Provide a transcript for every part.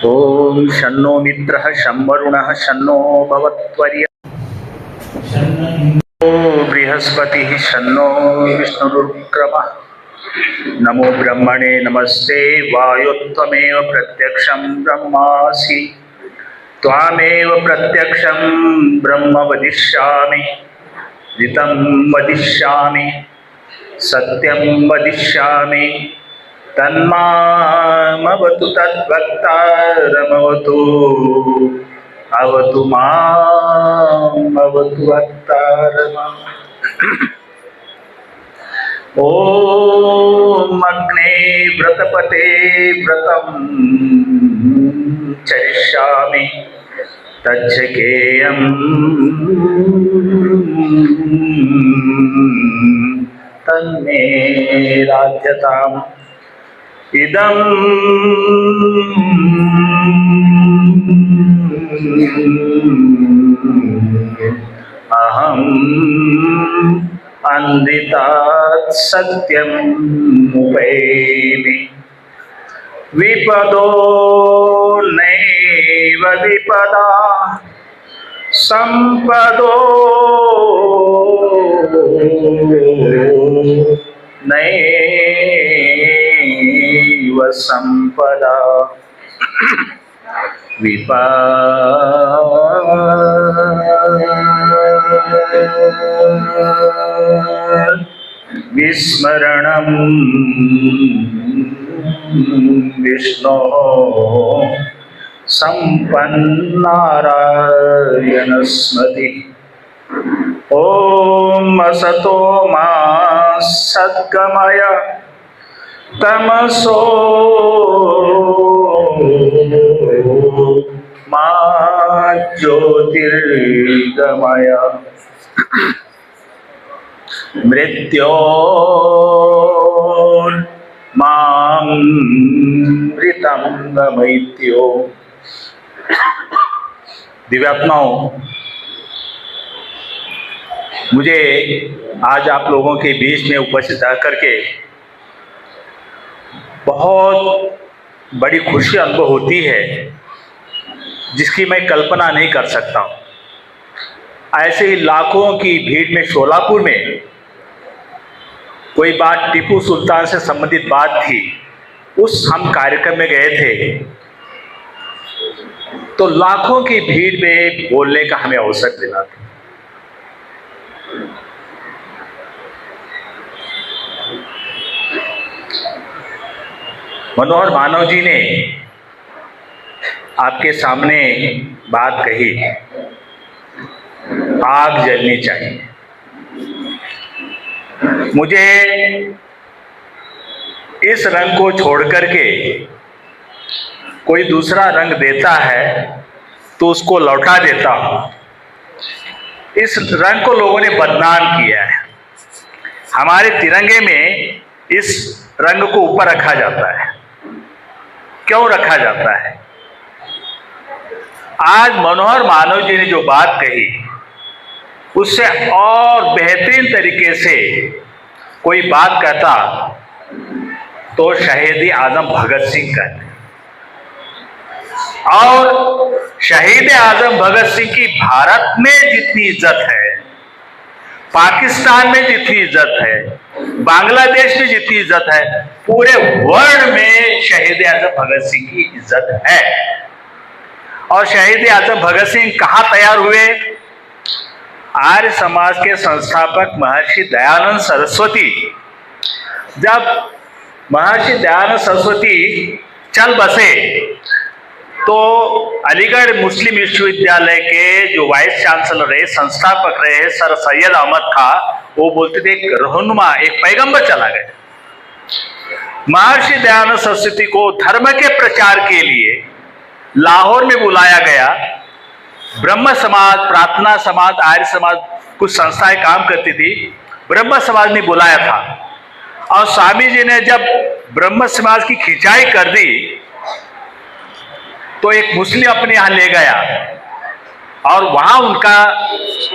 ओम शन्नो मित्रः शं वरुणः शन्नो भवत्वर्यः शन्नो बृहस्पतिः शन्नो विष्णुरुक्रमः। नमो ब्रह्मणे नमस्ते वायुत्वमेव प्रत्यक्षं ब्रह्मासि त्वामेव प्रत्यक्षं ब्रह्म वदिष्यामि ऋतं वदिष्यामि सत्यं वदिष्यामि तन्मामवतु तद्भक्तारमवतु अवतु मामवतु भक्तारमम्। ओम अग्ने व्रतपते व्रतं चरिष्यामि तज्जकेयं तन्मे राध्यताम्। इदं अहम् अन्वितात् सत्यम् उपैमि विपदो नैव विपदा संपदो नैव संपदा विस्मरणं विष्णो संपन्नारायण स्मृति। ओम असतो मा सद्गमय तमसो मा ज्योतिर्गमय। मृत्योर्मामृतं गमयित्यो। दिव्यात्माओं, मुझे आज आप लोगों के बीच में उपस्थित आकर के बहुत बड़ी खुशी अनुभव होती है जिसकी मैं कल्पना नहीं कर सकता हूँ। ऐसे ही लाखों की भीड़ में शोलापुर में कोई बात टीपू सुल्तान से संबंधित बात थी, उस हम कार्यक्रम में गए थे तो लाखों की भीड़ में बोलने का हमें अवसर मिला था। मनोहर मानव जी ने आपके सामने बात कही, आग जलनी चाहिए। मुझे इस रंग को छोड़ करके कोई दूसरा रंग देता है तो उसको लौटा देता हूं। इस रंग को लोगों ने बदनाम किया है। हमारे तिरंगे में इस रंग को ऊपर रखा जाता है। क्यों रखा जाता है? आज मनोहर मानव जी ने जो बात कही उससे और बेहतरीन तरीके से कोई बात कहता तो शहीद आजम भगत सिंह कहते। और शहीद आजम भगत सिंह की भारत में जितनी इज्जत है, पाकिस्तान में जितनी इज्जत है, बांग्लादेश में जितनी इज्जत है, पूरे वर्ल्ड में शहीद आजम भगत सिंह की इज्जत है। और शहीद आजम भगत सिंह कहाँ तैयार हुए? आर्य समाज के संस्थापक महर्षि दयानंद सरस्वती, जब महर्षि दयानंद सरस्वती चल बसे तो अलीगढ़ मुस्लिम विश्वविद्यालय के जो वाइस चांसलर रहे, संस्थापक रहे, सर सैयद अहमद था, वो बोलते थे एक रहनुमा, एक पैगंबर चला गया। महर्षि दयानंद सरस्वती को धर्म के प्रचार के लिए लाहौर में बुलाया गया। ब्रह्म समाज, प्रार्थना समाज, आर्य समाज कुछ संस्थाएं काम करती थी, ब्रह्म समाज ने बुलाया था। और स्वामी जी ने जब ब्रह्म समाज की खिंचाई कर दी तो एक मुस्लिम अपने यहां ले गया और वहां उनका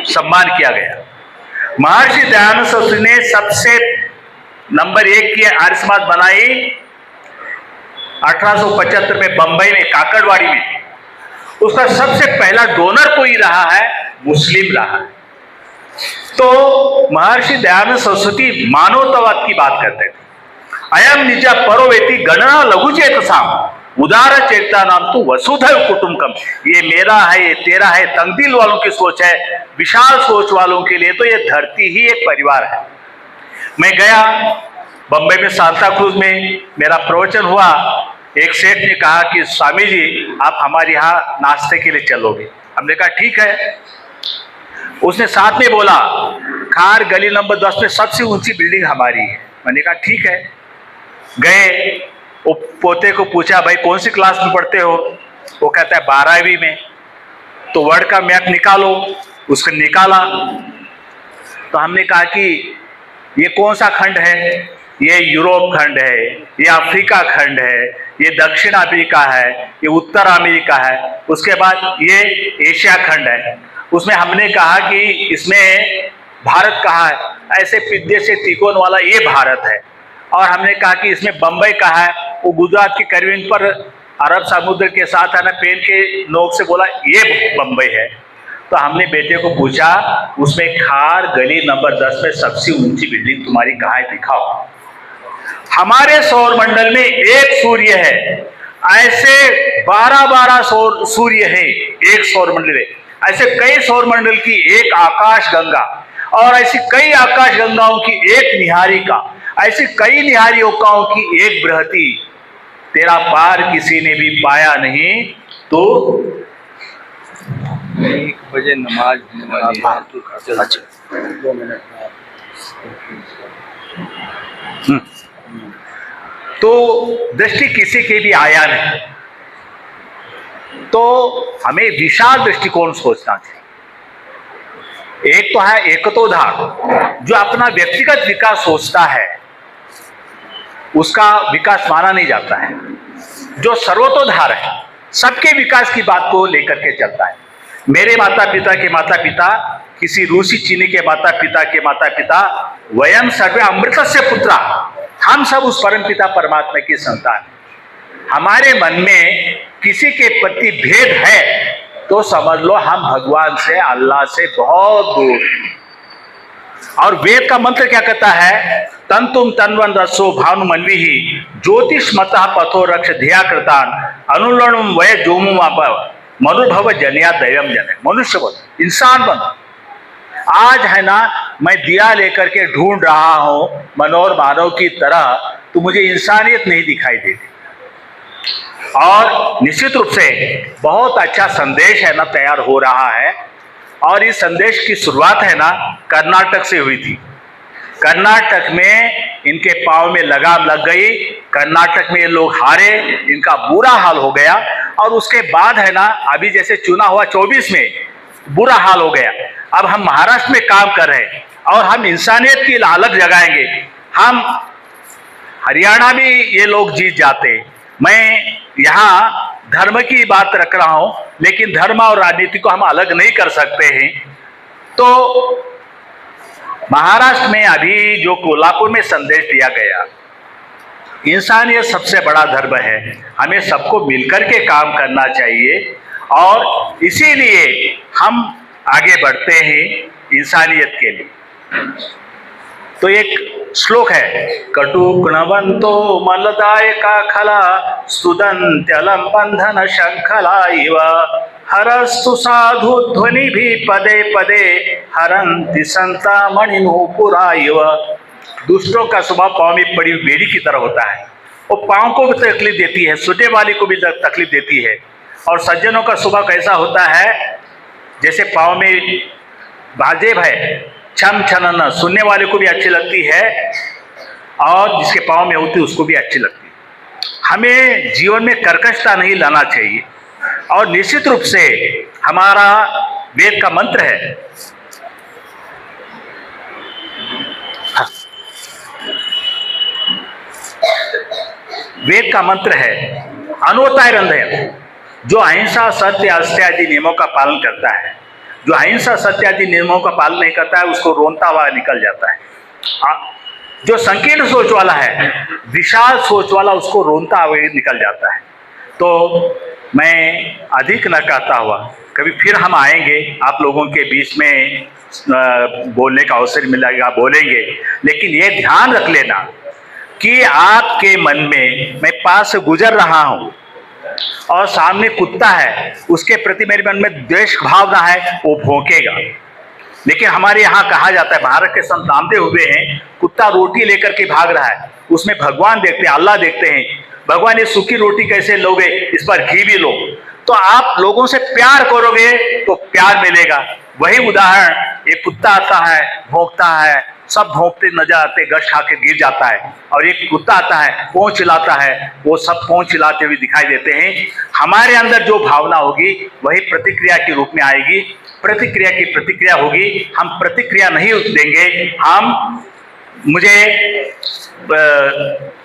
सम्मान किया गया। महर्षि दयानंद सरस्वती ने सबसे नंबर 1 की आर्य समाज बनाई 1875 में बंबई में काकड़वाड़ी में उसका सबसे पहला डोनर कोई रहा है, मुस्लिम रहा है। तो महर्षि दयानंद सरस्वती मानवतावाद की बात करते थे। अयम निजा परोवेति गणना लघु चेतसाम उदार चेता नाम तो वसुधैव कुटुंबकम। ये मेरा है, ये तेरा है, तंगदिल वालों की सोच है। विशाल सोच वालों के लिए तो ये धरती ही एक परिवार है। मैं गया बंबई में, सांता क्रूज में मेरा प्रवचन हुआ। एक सेठ ने कहा कि स्वामी जी आप हमारे यहाँ नाश्ते के लिए चलोगे? हमने कहा ठीक है। उसने साथ में बोला खार गली नंबर 10 में सबसे ऊंची बिल्डिंग हमारी है। मैंने कहा ठीक है। गए, वो पोते को पूछा भाई कौन सी क्लास में पढ़ते हो? वो कहता है 12वीं में। तो वर्ड का मैप निकालो, उसको निकाला। तो हमने कहा कि ये कौन सा खंड है? ये यूरोप खंड है, ये अफ्रीका खंड है, ये दक्षिण अफ्रीका है, ये उत्तर अमेरिका है, उसके बाद ये एशिया खंड है। उसमें हमने कहा कि इसमें भारत कहाँ है? ऐसे पिद्दे से तिकोन वाला ये भारत है। और हमने कहा कि इसमें बंबई कहाँ है? वो गुजरात के करीब पर अरब समुद्र के साथ है ना, पेन के नोक से बोला ये बंबई है। तो हमने बेटे को पूछा उसमें खार गली नंबर 10 में सबसे ऊंची बिल्डिंग तुम्हारी कहाँ है, दिखाओ। हमारे सौर मंडल में एक सूर्य है, ऐसे 12-12 सूर्य है एक सौर मंडल है। ऐसे कई सौर मंडल की एक आकाश गंगा, और ऐसी कई आकाश गंगाओं की एक निहारिका, ऐसी कई निहारिकाओं की एक बृहति। तेरा पार किसी ने भी पाया नहीं। तो 1 बजे नमाज होने वाली है। अच्छा, 2 मिनट तो दृष्टि किसी के भी आया नहीं। तो हमें विशाल दृष्टिकोण सोचना चाहिए। एक तो है एकतोधार, जो अपना व्यक्तिगत विकास सोचता है उसका विकास माना नहीं जाता है। जो सर्वतोधार है, सबके विकास की बात को लेकर के चलता है। मेरे माता पिता के माता पिता, किसी रूसी चीनी के माता पिता के माता पिता, वयम सर्वे अमृतस्य पुत्रा, हम सब उस परम पिता परमात्मा की संतान। हमारे मन में किसी के प्रति भेद है तो समझ लो हम भगवान से, अल्लाह से बहुत दूर। और वेद का मंत्र क्या कहता है? तंतुम तन्वन रसो भानुमन्वी ही ज्योतिष मतः पथो रक्ष धिया कृतान अनुलणुम वय जोमुम मनुभव जनिया दैवम जन। मनुष्य बन, इंसान बन। आज है ना, मैं दिया लेकर के ढूंढ रहा हूं मनोर मानव की तरह, तो मुझे इंसानियत नहीं दिखाई देती। और निश्चित रूप से बहुत अच्छा संदेश है ना तैयार हो रहा है। और इस संदेश की शुरुआत है ना कर्नाटक से हुई थी। कर्नाटक में इनके पांव में लगाम लग गई, कर्नाटक में ये लोग हारे, इनका बुरा हाल हो गया। और उसके बाद है ना, अभी जैसे चुनाव हुआ 24 में, बुरा हाल हो गया। अब हम महाराष्ट्र में काम कर रहे हैं और हम इंसानियत की लालच जगाएंगे। हम हरियाणा में ये लोग जीत जाते। मैं यहाँ धर्म की बात रख रहा हूं, लेकिन धर्म और राजनीति को हम अलग नहीं कर सकते हैं। तो महाराष्ट्र में अभी जो कोल्हापुर में संदेश दिया गया, इंसानियत सबसे बड़ा धर्म है, हमें सबको मिलकर के काम करना चाहिए। और इसीलिए हम आगे बढ़ते हैं इंसानियत के लिए। तो एक श्लोक है, कटुकणवंतो मलदायका खला सुदंत्यलम बंधन शंखला इव हरस्तु साधु ध्वनि भी पदे पदे हरंति संता मणिनूपुरा इव। दुष्टों का स्वभाव पांव में पड़ी हुई बेड़ी की तरह होता है। वो पांव को भी तकलीफ देती है, सुनने वाले को भी तकलीफ देती है। और सज्जनों का स्वभाव कैसा होता है? जैसे पांव में बाजेब है, छम छनन, सुनने वाले को भी अच्छी लगती है और जिसके पांव में होती है उसको भी अच्छी लगती है। हमें जीवन में कर्कशता नहीं लाना चाहिए। और निश्चित रूप से हमारा वेद का मंत्र है, वेद का मंत्र है अनुताय रंधय, जो अहिंसा सत्य अस्त्य आदि नियमों का पालन करता है। जो अहिंसा सत्य आदि नियमों का पालन नहीं करता है उसको रोनता हुआ निकल जाता है। जो संकीर्ण सोच वाला है, विशाल सोच वाला उसको रोनता हुए निकल जाता है। तो मैं अधिक न कहता हुआ, कभी फिर हम आएंगे, आप लोगों के बीच में बोलने का अवसर मिलेगा, बोलेंगे। लेकिन ये ध्यान रख लेना कि आपके मन में, मैं पास से गुजर रहा हूं और सामने कुत्ता है, उसके प्रति मेरे मन में द्वेष भावना है, वो भौंकेगा। लेकिन हमारे यहाँ कहा जाता है, भारत के संत नामदेव हुए हैं, कुत्ता रोटी लेकर के भाग रहा है, उसमें भगवान देखते हैं, अल्लाह देखते हैं, भगवान ये सूखी रोटी कैसे लोगे, इस पर घी भी लो। तो आप लोगों से प्यार करोगे तो प्यार मिलेगा। वही उदाहरण, एक कुत्ता आता है, भौंकता है, सब भौंकते नजर आते, गश खा के गिर जाता है, और एक कुत्ता आता है, पोंछ चिल्लाता है, वो सब पोंछ चिल्लाते हुए दिखाई देते हैं। हमारे अंदर जो भावना होगी वही प्रतिक्रिया के रूप में आएगी, प्रतिक्रिया की प्रतिक्रिया होगी। हम प्रतिक्रिया नहीं देंगे, मुझे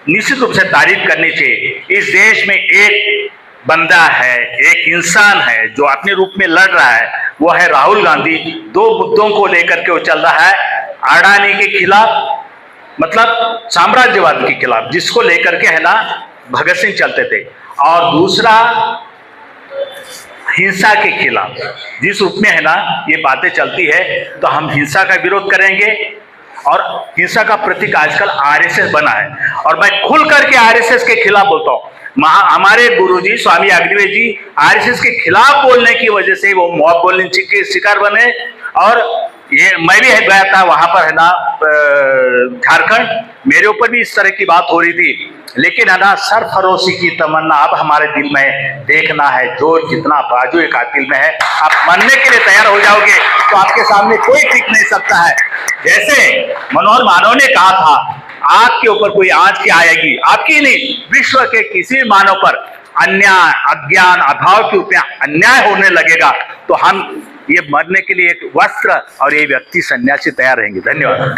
निश्चित रूप से तारीफ करनी चाहिए। इस देश में एक बंदा है, एक इंसान है जो अपने रूप में लड़ रहा है, वो है राहुल गांधी। दो मुद्दों को लेकर के वो चल रहा है, अडानी के खिलाफ, मतलब साम्राज्यवाद के खिलाफ, जिसको लेकर के है ना भगत सिंह चलते थे, और दूसरा हिंसा के खिलाफ। जिस रूप में है ना ये बातें चलती है, तो हम हिंसा का विरोध करेंगे, और हिंसा का प्रतीक आजकल आरएसएस बना है, और मैं खुल करके आरएसएस के खिलाफ बोलता हूँ। हमारे गुरुजी स्वामी अग्निवेश जी आरएसएस के खिलाफ बोलने की वजह से वो मॉब लिंचिंग के शिकार बने। और ये मैं भी गया था वहां पर, है ना झारखंड, मेरे ऊपर भी इस तरह की बात हो रही थी। लेकिन है ना सरफरोशी की तमन्ना अब हमारे दिल में देखना है, जोर जितना बाजू एक दिल में है, आप मरने के लिए तैयार हो जाओगे तो आपके सामने कोई टिक नहीं सकता है। जैसे मनोहर मानव ने कहा था, आग के ऊपर कोई आंच की आएगी, आपकी नहीं, विश्व के किसी मानव पर अन्याय, अज्ञान, अभाव के ऊपर अन्याय होने लगेगा तो हम ये मरने के लिए एक वस्त्र और ये व्यक्ति सन्यासी तैयार रहेंगे। धन्यवाद।